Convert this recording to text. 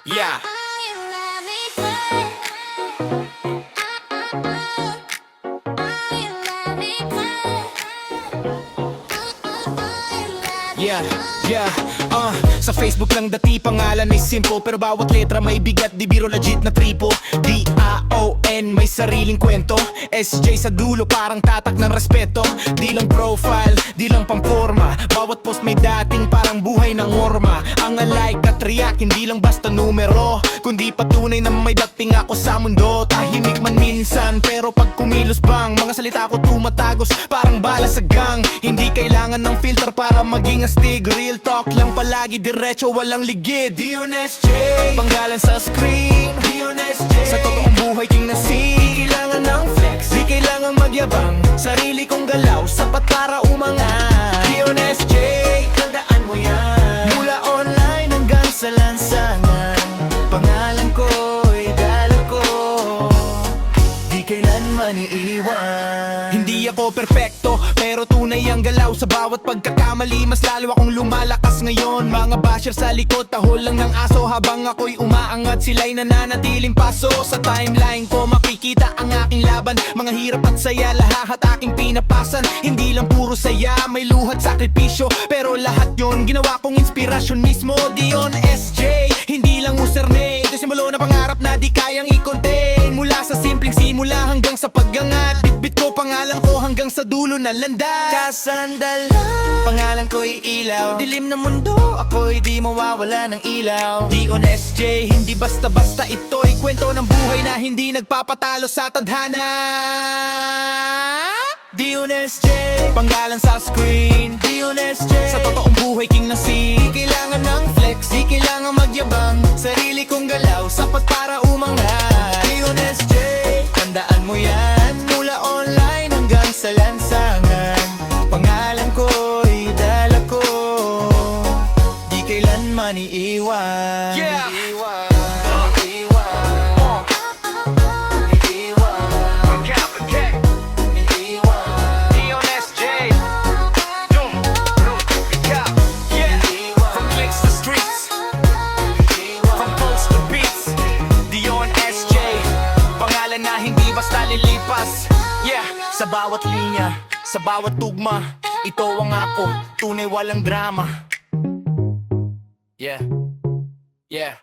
Yeah. Yeah, sa Facebook lang dati pangalan ay simple, pero bawat letra may bigat, di biro legit na tripo. D-A-O-N, may sariling kwento. SJ sa dulo, parang tatak ng respeto. Di lang profile, di lang pamporma. Bawat post may dating parang buhay ng orma. Ang alike at react, hindi lang basta numero, kundi patunay na may dating ako sa mundo. Tahimik man minsan, pero pag kumilos bang mga salita ko tumatagos, parang bala sa gang. Hindi kailangan ng filter para maging astig. Real talk lang palagi, diretso walang ligid. Dion SJ, panggalan sa screen. Dion SJ, sa totoong buhay king na scene. Di kailangan ng flex, di kailangan magyabang. Sarili kong galaw, sapat para umangat. Dion SJ, tandaan mo yan. Mula online hanggang sa lansangan, pangalan ko'y dala ko, di kailanman iiwan. Hindi ako perpekto, pero tunay ang galaw. Sa bawat pagkakamali, mas lalo akong lumalakas ngayon. Mga basher sa likod, tahol lang ng aso. Habang ako'y umaangat, sila'y nananatiling paso. Sa timeline ko makikita ang aking laban. Mga hirap at saya, lahat aking pinapasan. Hindi lang puro saya, may luhat sakripisyo, pero lahat yon ginawa kong inspirasyon mismo. Dion SJ, hindi lang username. Ito simbolo na pangarap na di kayang i-contain. Mula sa simpleng simula hanggang sa pag-angat, bitbit ko pangalan ko hanggang sa dulo na landas. Kasandalan, pangalan ko'y ilaw. Dilim na mundo, ako'y di mawawala ng ilaw. Dion SJ, hindi basta-basta, ito'y kwento ng buhay na hindi nagpapatalo sa tadhana. Dion SJ, panggalan sa screen. Dion SJ, sa totoong buhay king na scene. Di kailangan ng flex, di kailangan magyabang. Sarili kong galaw, sapat para umangat. Dion SJ, tandaan mo yan. Mula online hanggang sa lansangan, pangalan ko'y dala ko, di kailanman iiwan. Yeah! Iiwan. Na hindi basta lilipas. Yeah, sa bawat linya, sa bawat tugma, ito ang ako, tunay walang drama. Yeah, yeah.